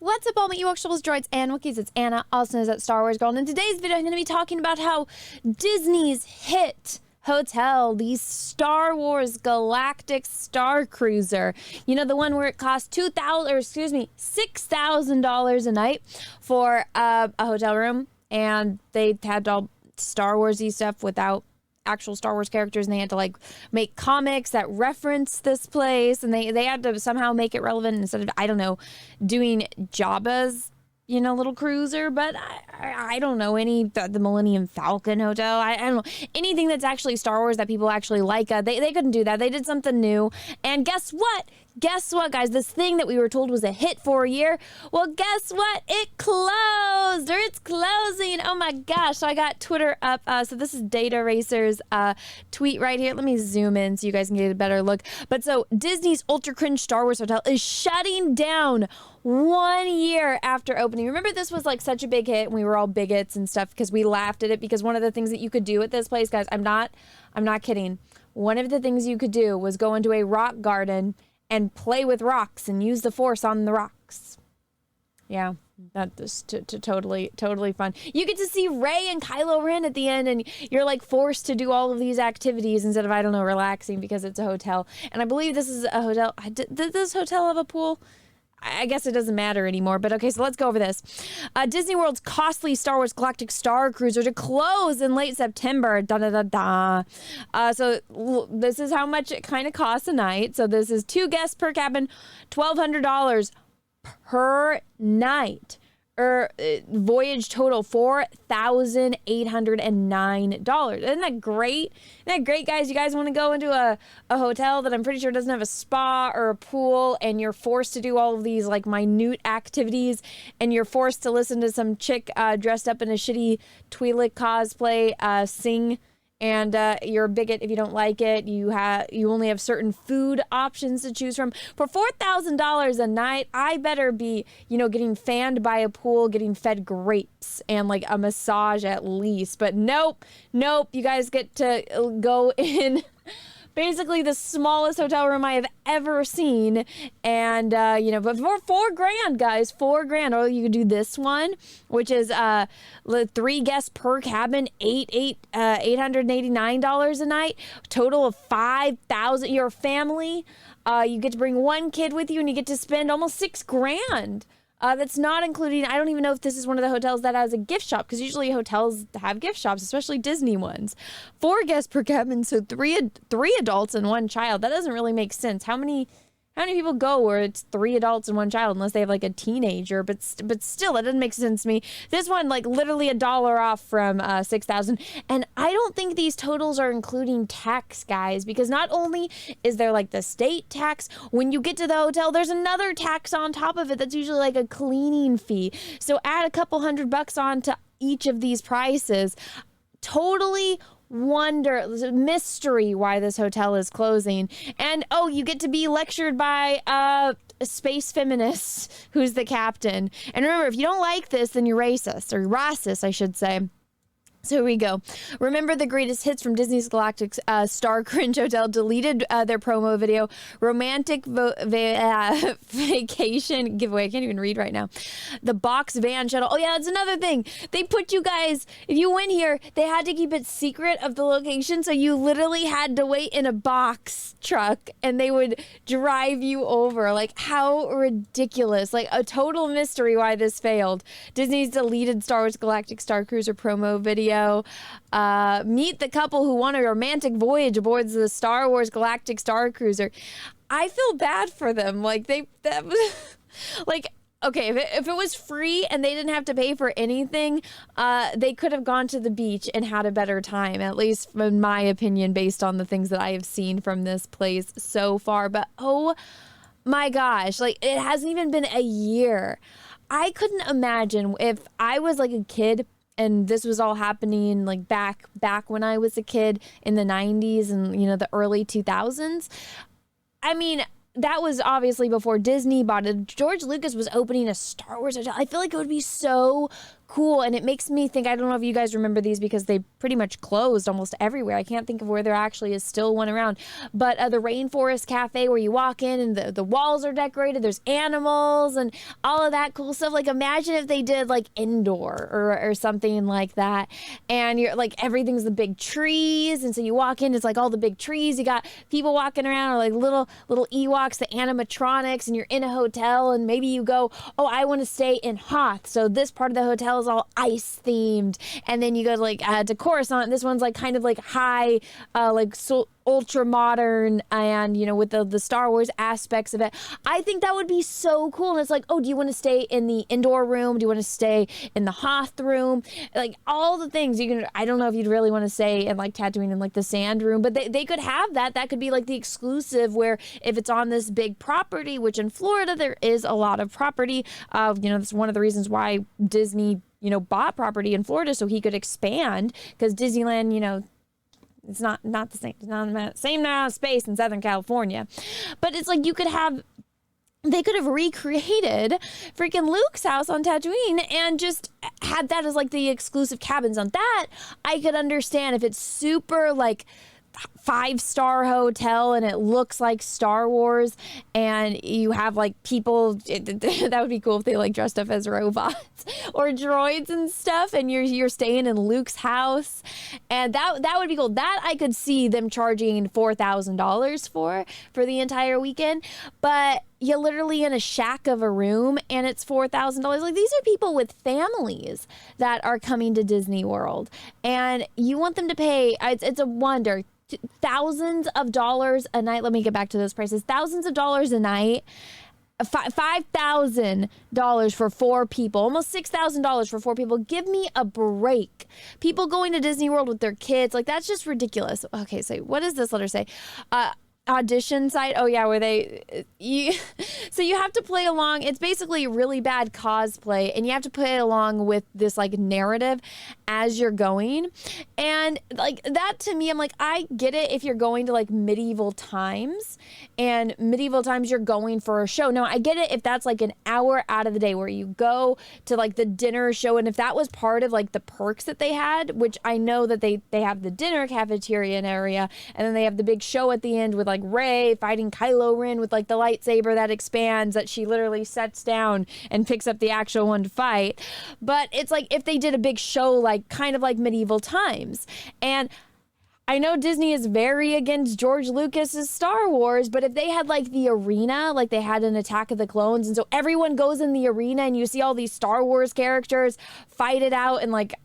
What's up, all my Ewoks, droids, and Wookiees? It's Anna, also known as Star Wars Girl. And in today's video, I'm going to be talking about how Disney's hit hotel, the Star Wars Galactic Starcruiser, you know, the one where it costs $6,000 a night for a hotel room, and they had all Star Wars-y stuff without actual Star Wars characters, and they had to like make comics that reference this place, and they had to somehow make it relevant instead of, I don't know, doing Jabba's, you know, little cruiser. But I don't know, the Millennium Falcon Hotel, I don't know, anything that's actually Star Wars that people actually like. They couldn't do that. They did something new, and guess what, guys? This thing that we were told was a hit for a year, well, guess what? It closed, or it's closing. Oh my gosh. So I got Twitter up. So this is Data Racer's tweet right here. Let me zoom in so you guys can get a better look. But so Disney's ultra cringe Star Wars hotel is shutting down 1 year after opening. Remember, this was like such a big hit, and we were all bigots and stuff because we laughed at it, because one of the things that you could do at this place, guys, I'm not kidding. One of the things you could do was go into a rock garden and play with rocks and use the force on the rocks. Yeah, that is totally fun. You get to see Rey and Kylo Ren at the end, and you're like forced to do all of these activities instead of, I don't know, relaxing, because it's a hotel. And I believe this is a hotel. Did this hotel have a pool? I guess it doesn't matter anymore, but okay, so let's go over this. Disney World's costly Star Wars Galactic Starcruiser to close in late September. So this is how much it kind of costs a night. So this is 2 guests per cabin, $1,200 per night. Voyage total $4,809. Isn't that great? Isn't that great, guys? You guys want to go into a hotel that I'm pretty sure doesn't have a spa or a pool, and you're forced to do all of these like minute activites, and you're forced to listen to some chick dressed up in a shitty Twi'lek cosplay sing, and you're a bigot if you don't like it. You only have certain food options to choose from. For $4,000 a night, I better be, you know, getting fanned by a pool, getting fed grapes, and like a massage at least. But nope. You guys get to go in basically the smallest hotel room I have ever seen. And, you know, but for $4,000, guys, $4,000. Or you could do this one, which is 3 guests per cabin, $889 a night, total of $5,000. Your family, you get to bring 1 kid with you, and you get to spend almost $6,000. That's not including, I don't even know if this is one of the hotels that has a gift shop, because usually hotels have gift shops, especially Disney ones. 4 guests per cabin, so three adults and 1 child. That doesn't really make sense. How many people go where it's 3 adults and 1 child, unless they have like a teenager? But still, that doesn't make sense to me. This one, like literally $1 off from $6,000. And I don't think these totals are including tax, guys, because not only is there like the state tax, when you get to the hotel, there's another tax on top of it that's usually like a cleaning fee. So add a couple $100 on to each of these prices. Totally mystery why this hotel is closing. And oh, you get to be lectured by a space feminist who's the captain. And remember, if you don't like this, then you're racist, or racist, I should say. So here we go. Remember the greatest hits from Disney's Galactic Star Cringe Hotel deleted their promo video. Romantic vacation giveaway. I can't even read right now. The box van shuttle. Oh yeah, that's another thing. They put you guys, if you went here, they had to keep it secret of the location. So you literally had to wait in a box truck, and they would drive you over. Like, how ridiculous. Like, a total mystery why this failed. Disney's deleted Star Wars Galactic Starcruiser promo video. Meet the couple who won a romantic voyage aboard the Star Wars Galactic Starcruiser. I feel bad for them. Like, that was like, okay, if it was free and they didn't have to pay for anything, they could have gone to the beach and had a better time, at least in my opinion, based on the things that I have seen from this place so far. But oh my gosh, like, it hasn't even been a year. I couldn't imagine if I was like a kid and this was all happening like back when I was a kid in the 90s and, you know, the early 2000s. I mean, that was obviously before Disney bought it. George Lucas was opening a Star Wars hotel. I feel like it would be so cool. And it makes me think, I don't know if you guys remember these because they pretty much closed almost everywhere. I can't think of where there actually is still one around. But the Rainforest Cafe where you walk in and the walls are decorated, there's animals and all of that cool stuff. Like imagine if they did like indoor or something like that. And you're like, everything's the big trees. And so you walk in, it's like all the big trees. You got people walking around or like little Ewoks, the animatronics, and you're in a hotel and maybe you go, oh, I want to stay in Hoth. So this part of the hotel is all ice themed. And then you go to like to Coruscant. This one's like kind of like high, ultra modern and, you know, with the Star Wars aspects of it. I think that would be so cool. And it's like, oh, do you want to stay in the indoor room? Do you want to stay in the Hoth room? Like all the things you can, I don't know if you'd really want to stay in like Tatooine in like the sand room, but they could have that. That could be like the exclusive where if it's on this big property, which in Florida, there is a lot of property. You know, that's one of the reasons why Disney, you know, bought property in Florida so he could expand, because Disneyland, you know, it's not the same. It's not the same amount of space in Southern California. But it's like they could have recreated freaking Luke's house on Tatooine and just had that as like the exclusive cabins on that. I could understand if it's super like 5-star hotel and it looks like Star Wars and you have like people that would be cool if they like dressed up as robots or droids and stuff and you're staying in Luke's house, and that would be cool. That I could see them charging $4,000 for the entire weekend, but you're literally in a shack of a room and it's $4,000. Like these are people with families that are coming to Disney World and you want them to pay, it's a wonder, thousands of dollars a night. Let me get back to those prices. Thousands of dollars a night. $5,000 for 4 people, almost $6,000 for 4 people. Give me a break. People going to Disney World with their kids, like that's just ridiculous. Okay, so what does this letter say? Audition site. Oh yeah, where so you have to play along. It's basically really bad cosplay and you have to play along with this like narrative as you're going. And like that to me, I'm like, I get it if you're going to like medieval times and medieval times you're going for a show. Now I get it if that's like an hour out of the day where you go to like the dinner show. And if that was part of like the perks that they had, which I know that they have the dinner cafeteria area and then they have the big show at the end with like Rey fighting Kylo Ren with like the lightsaber that expands that she literally sets down and picks up the actual one to fight. But it's like if they did a big show like kind of like medieval times, and I know Disney is very against George Lucas's Star Wars, but if they had like the arena, like they had an Attack of the Clones, and so everyone goes in the arena and you see all these Star Wars characters fight it out, and like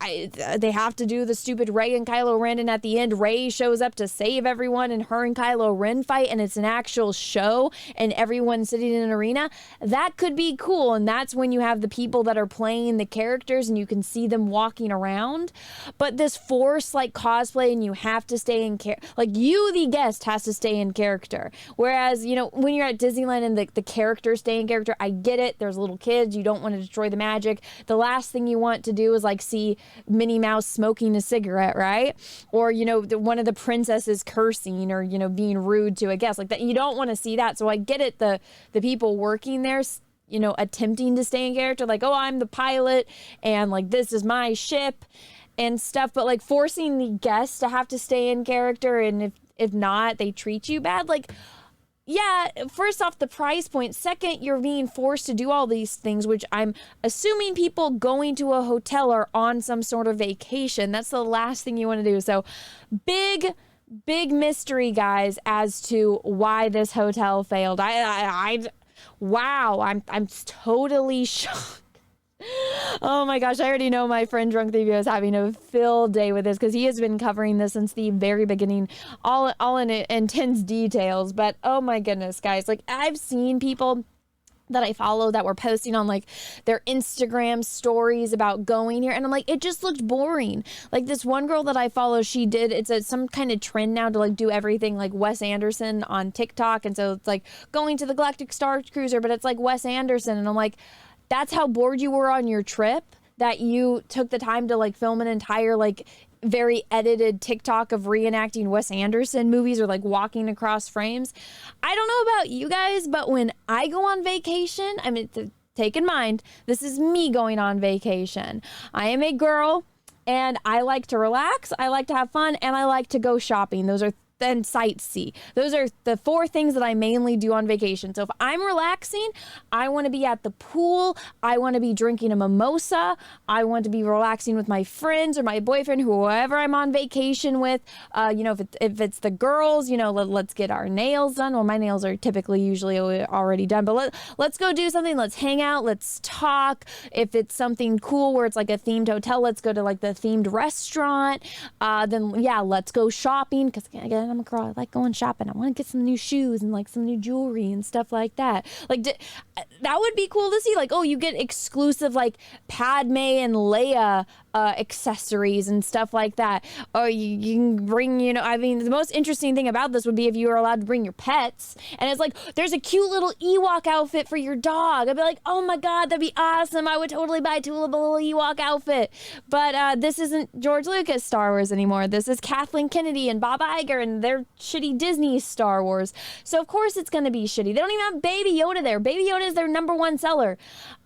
they have to do the stupid Rey and Kylo Ren, and at the end Rey shows up to save everyone and her and Kylo Ren fight, and it's an actual show and everyone's sitting in an arena, that could be cool. And that's when you have the people that are playing the characters and you can see them walking around. But this forced like cosplay and you have to stay in like you, the guest, has to stay in character. Whereas, you know, when you're at Disneyland and the characters stay in character, I get it. There's little kids. You don't want to destroy the magic. The last thing you want to do is like see Minnie Mouse smoking a cigarette, right? Or, you know, one of the princesses cursing or, you know, being rude to a guest like that. You don't want to see that. So I get it. The people working there, you know, attempting to stay in character, like, oh, I'm the pilot and like, this is my ship and stuff, but like forcing the guests to have to stay in character, and if not, they treat you bad. Like, yeah, first off, the price point. Second, you're being forced to do all these things, which I'm assuming people going to a hotel are on some sort of vacation. That's the last thing you want to do. So big mystery, guys, as to why this hotel failed. Wow, I'm totally shocked. Oh my gosh, I already know my friend Drunk Theo is having a filled day with this because he has been covering this since the very beginning, all in intense details. But oh my goodness, guys, like I've seen people that I follow that were posting on like their Instagram stories about going here, and I'm like, it just looked boring. Like this one girl that I follow, she did, it's some kind of trend now to like do everything like Wes Anderson on TikTok, and so it's like going to the Galactic Starcruiser, but it's like Wes Anderson, and I'm like, that's how bored you were on your trip, that you took the time to like film an entire like very edited TikTok of reenacting Wes Anderson movies or like walking across frames. I don't know about you guys, but when I go on vacation, I mean, take in mind, this is me going on vacation. I am a girl and I like to relax, I like to have fun, and I like to go shopping. Those are then sightsee. Those are the 4 things that I mainly do on vacation. So if I'm relaxing, I want to be at the pool. I want to be drinking a mimosa. I want to be relaxing with my friends or my boyfriend, whoever I'm on vacation with. You know, if it's the girls, you know, let's get our nails done. Well, my nails are typically usually already done, but let's go do something. Let's hang out. Let's talk. If it's something cool where it's like a themed hotel, let's go to like the themed restaurant. Then yeah, let's go shopping, because again, I'm a girl. I like going shopping. I want to get some new shoes and like some new jewelry and stuff like that. Like that would be cool to see. Like, oh, you get exclusive like Padme and Leia accessories and stuff like that. Or you can bring, you know, I mean, the most interesting thing about this would be if you were allowed to bring your pets. And it's like, there's a cute little Ewok outfit for your dog. I'd be like, oh my God, that'd be awesome. I would totally buy Tulip a little Ewok outfit. But this isn't George Lucas Star Wars anymore. This is Kathleen Kennedy and Bob Iger and their shitty Disney Star Wars. So of course it's going to be shitty. They don't even have Baby Yoda there. Baby Yoda is their #1 seller.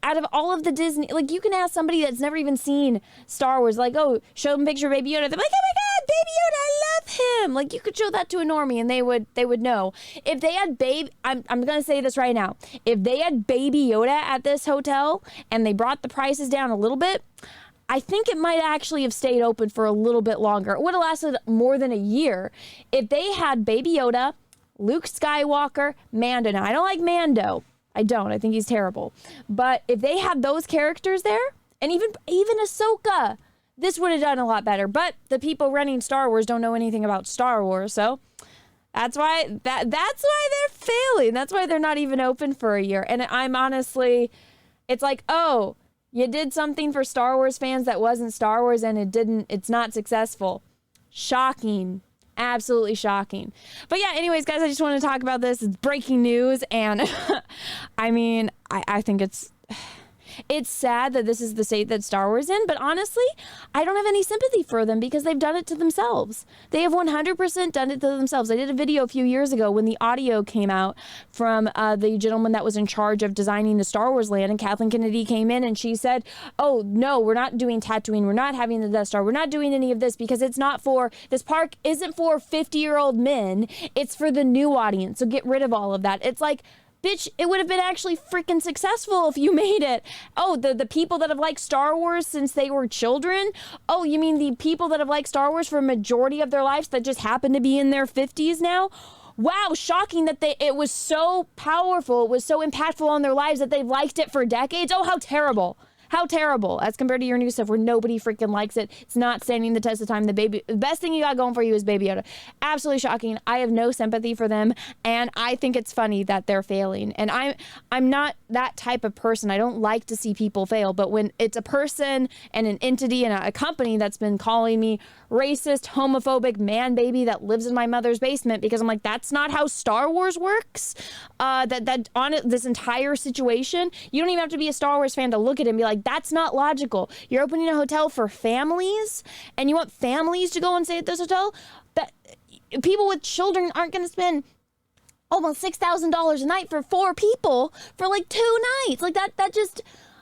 Out of all of the Disney, like you can ask somebody that's never even seen Star Wars, like, oh, show them a picture of Baby Yoda. They're like, oh my God, Baby Yoda, I love him. Like you could show that to a normie and they would know. If they had I'm going to say this right now. If they had Baby Yoda at this hotel and they brought the prices down a little bit, I think it might actually have stayed open for a little bit longer. It would have lasted more than a year. If they had Baby Yoda, Luke Skywalker, Mando. Now, I don't like Mando. I don't. I think he's terrible. But if they had those characters there, and even Ahsoka, this would have done a lot better. But the people running Star Wars don't know anything about Star Wars, so that's why that's why they're failing. That's why they're not even open for a year. And I'm honestly, it's like, oh, you did something for Star Wars fans that wasn't Star Wars and it's not successful. Shocking. Absolutely shocking. But yeah, anyways, guys, I just want to talk about this. It's breaking news. And I mean, I think it's sad that this is the state that Star Wars is in, but honestly, I don't have any sympathy for them because they've done it to themselves. They have 100% done it to themselves. I did a video a few years ago when the audio came out from the gentleman that was in charge of designing the Star Wars land, and Kathleen Kennedy came in and she said, oh, no, we're not doing Tatooine. We're not having the Death Star. We're not doing any of this because this park isn't for 50-year-old men. It's for the new audience. So get rid of all of that. It's like, bitch, it would have been actually freaking successful if you made it. Oh, the people that have liked Star Wars since they were children? Oh, you mean the people that have liked Star Wars for a majority of their lives that just happen to be in their 50s now? Wow, shocking that it was so powerful, it was so impactful on their lives that they've liked it for decades. Oh, how terrible. How terrible as compared to your new stuff where nobody freaking likes it. It's not standing the test of time. The best thing you got going for you is Baby Yoda. Absolutely shocking. I have no sympathy for them, and I think it's funny that they're failing. And I'm not that type of person. I don't like to see people fail, but when it's a person and an entity and a company that's been calling me racist, homophobic, man baby that lives in my mother's basement because I'm like, that's not how Star Wars works. That on this entire situation, you don't even have to be a Star Wars fan to look at it and be like, that's not logical. You're opening a hotel for families and you want families to go and stay at this hotel? That people with children aren't going to spend almost $6,000 a night for 4 people for like 2 nights. Like that just,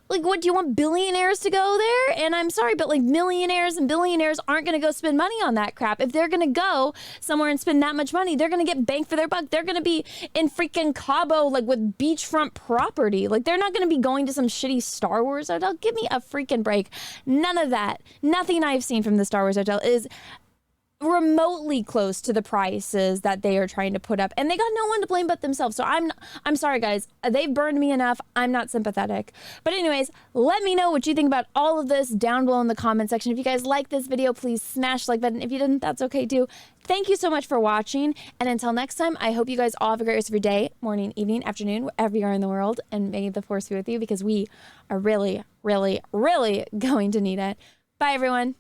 like, what, do you want billionaires to go there? And I'm sorry, but like millionaires and billionaires aren't going to go spend money on that crap. If they're going to go somewhere and spend that much money, they're going to get bang for their buck. They're going to be in freaking Cabo, like with beachfront property. Like they're not going to be going to some shitty Star Wars hotel. Give me a freaking break. None of that. Nothing I've seen from the Star Wars hotel is remotely close to the prices that they are trying to put up, and they got no one to blame but themselves. So I'm sorry, guys, they've burned me enough. I'm not sympathetic. But anyways, let me know what you think about all of this down below in the comment section. If you guys like this video, please smash the like button. If you didn't, that's okay too. Thank you so much for watching, and until next time, I hope you guys all have a great rest of your day, morning, evening, afternoon, wherever you are in the world, and may the force be with you, because we are really, really, really going to need it. Bye, everyone.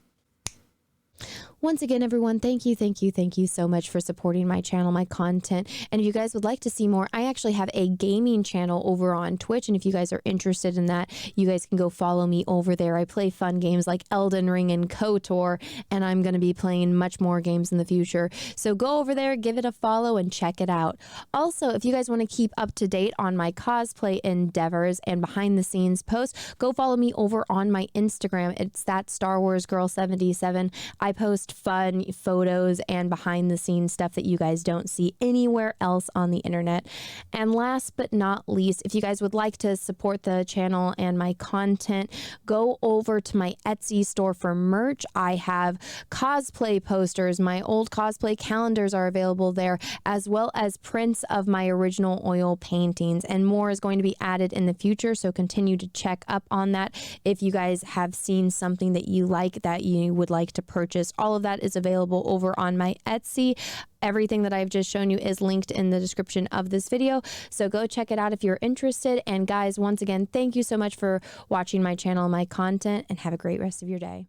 Once again, everyone, thank you so much for supporting my channel, my content. And if you guys would like to see more, I actually have a gaming channel over on Twitch. And if you guys are interested in that, you guys can go follow me over there. I play fun games like Elden Ring and KOTOR, and I'm going to be playing much more games in the future. So go over there, give it a follow, and check it out. Also, if you guys want to keep up to date on my cosplay endeavors and behind the scenes posts, go follow me over on my Instagram. It's thatstarwarsgirl77. I post fun photos and behind the scenes stuff that you guys don't see anywhere else on the internet. And last but not least, if you guys would like to support the channel and my content, go over to my Etsy store for merch. I have cosplay posters. My old cosplay calendars are available there, as well as prints of my original oil paintings, and more is going to be added in the future. So continue to check up on that. If you guys have seen something that you like that you would like to purchase, all of that is available over on my Etsy. Everything that I've just shown you is linked in the description of this video. So go check it out if you're interested. And guys, once again, thank you so much for watching my channel, my content, and have a great rest of your day.